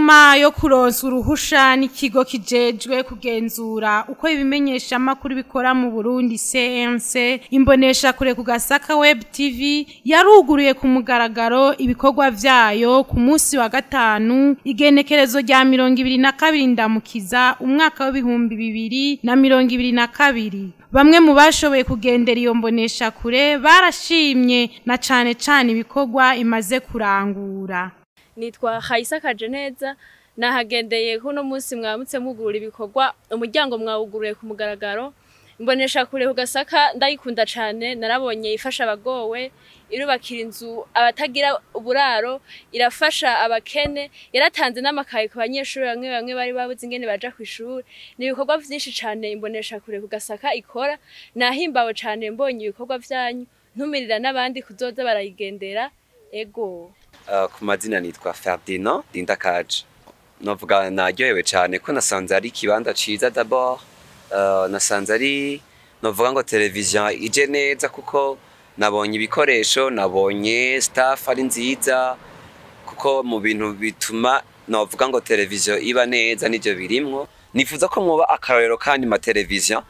Inyuma yo kuronsa uruhusha n'ikigo kijejwe kugenzura uko ibimenyesha makuru bikora mu Burundi CNC, imbonesha kure ku Gasaka Web TV yaruguruye ku mugaragaro ibikorwa vyayo ku munsi wa gatanu igenekerezo rya 2022 ndamukiza umwaka wa 2022. Bamwe mu bashoboye kugendera iyo mbonesha kure barashimye na cane ibikorwa imaze kurangura. Nitwa Khaisa Kajeneza nahagendeye kuno munsi mwamutse mugurura ibikorwa umuryango mwawuguruye ku mugaragaro. Imbonesha kure ku Gasaka ndayikunda cane, narabonye ifasha abagowe, irubakira inzu abatagira uburaro, irafasha abakene, yaratanze n'amakaye ku banyeshuri bamwe bari babuze ingene baja kw'ishuri. Ni ibikorwa vyinshi cane imbonesha kure ku Gasaka ikora, nahimbawe cane mbonye ibikorwa vyanyu, ntumirira n'abandi kuzoza barayigendera. Ego ku mazina nitwa Ferdinand Dindakaje. Novuga naryohewe cyane ko nasanze ari kibanza ciza d'abord, nasanze ari novuga ngo television ije neza kuko nabonye ibikoresho, nabonye staff ari nziza, kuko mu bintu bituma novuga ngo television iba neza nivyo birimwo. Nifuza ko mwoba akarorero kandi ma television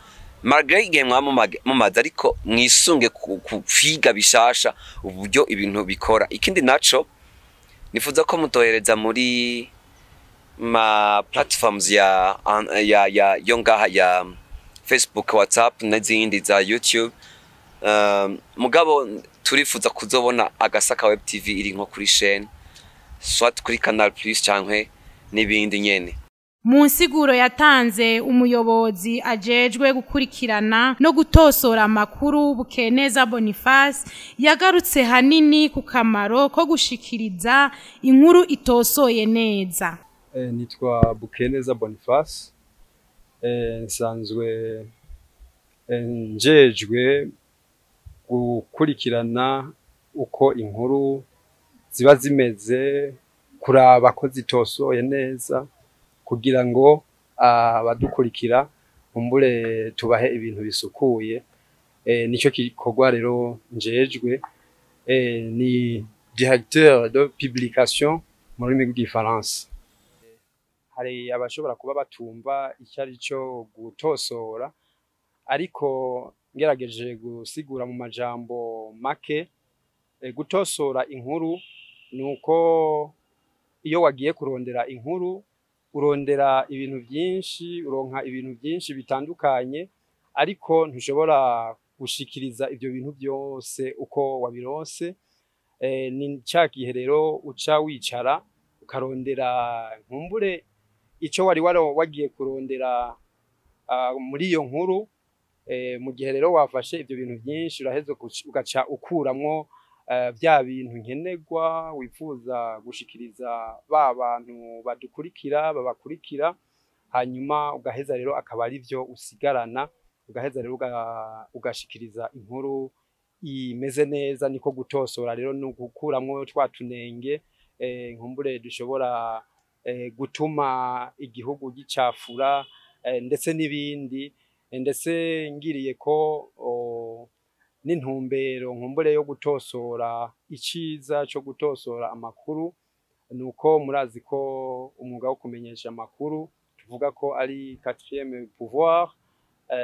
malgré igihe mumaze ariko mwisunge kwiga bishasha uburyo ibintu bikora. Ikindi naco nifuza ko mutohereza muri ma platforms ya ngaha ya Facebook, WhatsApp n'izindi za YouTube. Mugabo turifuza kuzobona Agasaka Web TV iri nko kuri chaîne soit kuri Canal Plus canke n'ibindi nyene. Mu nsiguro yatanze umuyobozi ajejwe gukurikirana no gutosora amakuru Bukeneza Boniface yagarutse hanini ku kamaro ko gushikiriza inkuru itosoye neza. Nitwa Bukeneza Boniface, nsanzwe njejwe gukurikirana uko inkuru ziba zimeze, kuraba ko zitosoye neza kugira ngo abadukurikira umbure tubahe ibintu bisukuye. Nico gikorwa rero njejwe, ni directeur de publication mu rurimi rw'igifaransa. Hari abashobora kuba batumva icyari cyo gutosora, ariko ngerageje gusigura mu majambo make. Gutosora inkuru nuko iyo wagiye kurondera inkuru urondera ibintu byinshi, uronka ibintu byinshi bitandukanye, ariko ntushobora gushikiriza ibyo bintu byose uko wabironse. Ni cyagihe rero uca wicara ukarondera nkumbure ico wari wagiye kurondera muri iyo nkuru. Mu gihe rero wafashe ibyo bintu byinshi uraheze ugaca ukuramwo bya bintu nkenerwa wifuza gushikiriza ba bantu badukurikira babakurikira, hanyuma ugaheza rero akaba ari byo usigarana, ugaheza rero ugashikiriza inkuru imeze neza. Niko gutosora rero no gukuramwo twatunenge nkumbure dushobora gutuma igihugu gicafura ndetse n'ibindi. Ndetse ngiriye ko n'intumbero nkumbure yo gutosora iciza cyo gutosora amakuru, nuko murazi ko umwuga wo kumenyesha amakuru tuvuga ko ari 4e pouvoir.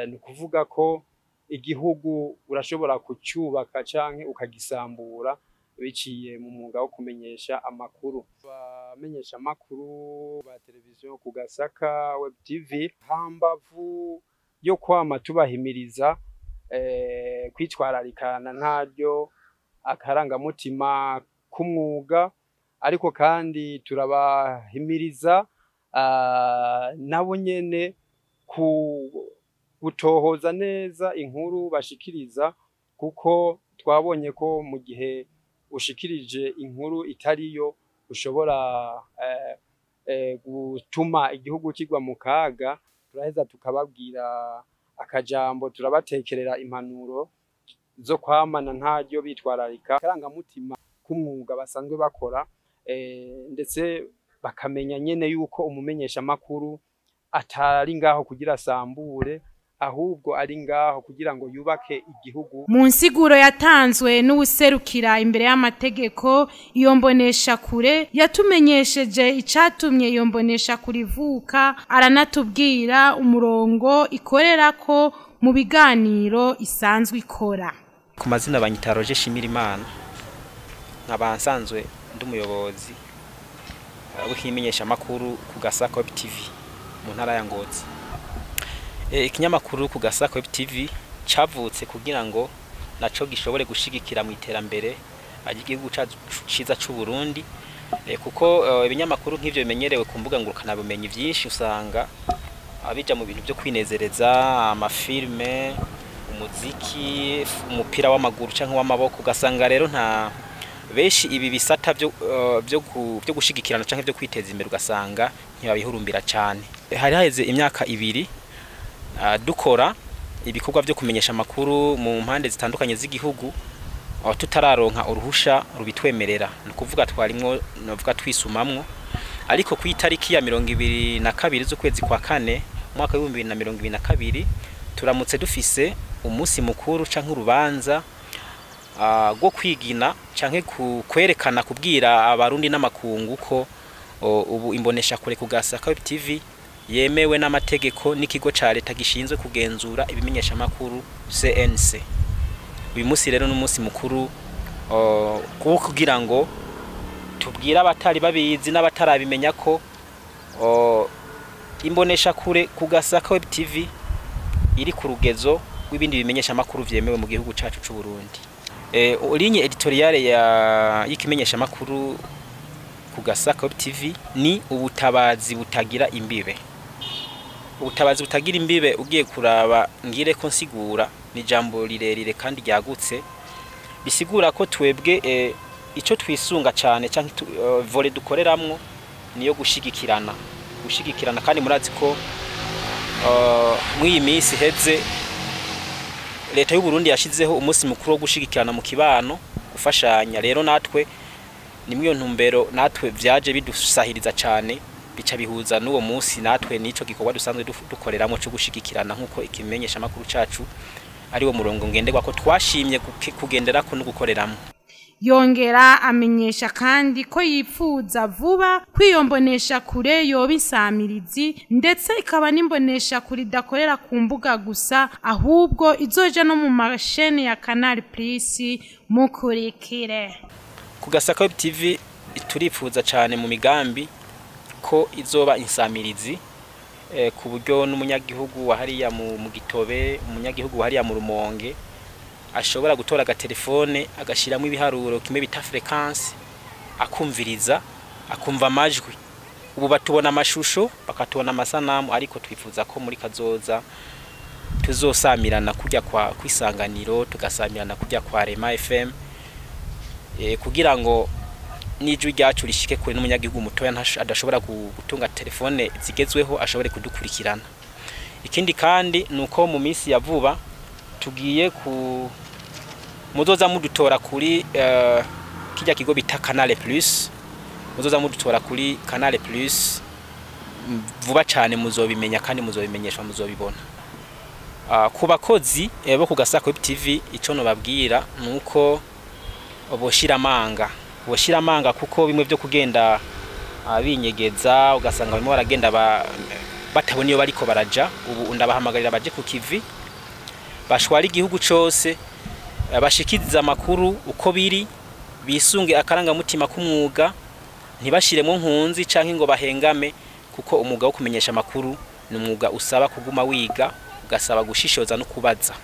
Ni kuvuga ko igihugu urashobora kucyubaka canke ukagisambura biciye mu mwuga wo kumenyesha amakuru. Bamenyesha amakuru ba televiziyo ku Gasaka Web TV, hambavu yo kwama tubahimiriza kwitwararikana ntaryo akarangamutima k'umwuga, ariko kandi turabahimiriza nabo nyene gutohoza neza inkuru bashikiriza, kuko twabonye ko mu gihe ushikirije inkuru itariyo ushobora gutuma igihugu kigwa mu kaga. Turaheza tukababwira akajambo, turabatekerera impanuro zo kwamana ntaryo bitwararika akarangamutima k'umwuga basanzwe bakora, ndetse bakamenya nyene yuko umumenyesha makuru atari ngaho kugira sambure, ahubwo ari ngaho kugira ngo yubake igihugu. Mu nsiguro yatanzwe n'ubuserukira imbere y'amategeko iyo mbonesha kure yatumenyesheje icatumye iyo mbonesha kurivuka, aranatubwira umurongo ikorerako mu biganiro isanzwe ikora. Ku mazina banyita Roger Shimirimana, nkaba nsanzwe ndi umuyobozi w'ikimenyesha makuru ku Gasaka Web TV mu ntara ya Ngozi. Ikinyamakuru ku Gasaka Web TV cavutse kugira ngo naco gishobore gushigikira mu iterambere igihugu ciza c'u Burundi, kuko ibinyamakuru nk'ivyo bimenyerewe ku mbuga ngurukana bumenyi vyinshi usanga abija mu bintu byo kwinezereza, amafilme, umuziki, umupira w'amaguru canke w'amaboko, ugasanga rero nta beshi ibi bisata byo gushigikirana canke byo kwiteza imbere ugasanga ntibabihurumbira cyane. Hari haheze imyaka 2 dukora ibikorwa byo kumenyesha makuru mu mpande zitandukanye z'igihugu, tutararonka uruhusha rubitwemerera, no kuvuga twarimwo novuga twisumamwo, ariko ku itariki ya 22 z'ukwezi kwa 4 mwaka wa 2022 turamutse dufise umunsi mukuru canke urubanza go kwigina canke kwerekana kubwira abarundi n'amakungu ko ubu imbonesha kure ku Gasaka Web TV yemewe n'amategeko n'ikigo ca leta gishinzwe kugenzura ibimenyesha makuru CNC. Uyu munsi rero n'umunsi mukuru kugira ngo tubwira abatari babizi n'abatarabimenya ko imbonesha kure ku Gasaka Web TV iri ku rugezo rw'ibindi bimenyesha makuru vyemewe mu gihugu cacu c'u Burundi. Ligne editoriale y'ikimenyesha makuru ku Gasaka Web TV ni ubutabazi butagira imbibe. Ubutabazi butagira imbibe ugiye kuraba ngire ko nsigura ni jambo rirerire kandi ryagutse, bisigura ko twebwe ico twisunga cyane canke vole dukoreramwo niyo gushigikirana kandi murazi ko mw'iyi minsi heze leta y'u Burundi yashizeho umunsi mukuru wo gushigikirana mu kibano, gufashanya. Rero natwe nimwe ntumbero natwe vyaje bidusahiriza cyane, bica bihuza n'uwo munsi natwe nico gikorwa dusanzwe dukoreramo cyo gushigikirana nkuko ikimenyesha makuru cacu ari wo murongo ngenderwa ko twashimye kugendera ko no gukoreramo. Yongera amenyesha kandi ko yipfuza vuba kwiyombonesha kure yoba insamirizi, ndetse ikaba nimbonesha kuri dakorera ku mbuga gusa, ahubwo izoja no mu mashene ya Canal Plus mukurikire. Ku Gasaka Web TV turipfuza cyane mu migambi ko izoba insamirizi, ku buryo n'umunyagihugu wahariya mu Gitobe, umunyagihugu wahariya mu Rumonge ashobora gutora agatelefone agashiramo ibiharuro kimwe bita frequency, akumviriza akumva amajwi. Ubu batubona amashusho bakatubona amasanamu, ariko twifuza ko muri kazoza tuzosamirana kujya kwa kwisanganiro, tugasamirana kujya kwa Rema FM, kugira ngo n'ijwi ryacu rishike kure n'umunyagihugu mutoya adashobora gutunga telefone zigezweho ashobore kudukurikirana. Ikindi kandi nuko mu minsi ya vuba tugiye muzoza mudutora kuri kijya kigo bita Canal Plus, muzoza mudutora kuri Canal Plus vuba cyane, muzobimenya kandi muzobimenyeshwa, muzobibona. Ku bakozi bo ku Gasaka Web TV ico no babwira nuko boshira amanga kuko bimwe byo kugenda binyegeza ugasanga barimo baragenda batabona iyo bariko baraja. Ubu ndabahamagarira baje ku kivi, bashwara igihugu cose, bashikiriza amakuru uko biri, bisunge akaranga mutima k'umwuga, ntibashiremo nkunzi canke ngo bahengame, kuko umwuga wo kumenyesha amakuru ni umwuga usaba kuguma wiga, ugasaba gushishoza no kubaza.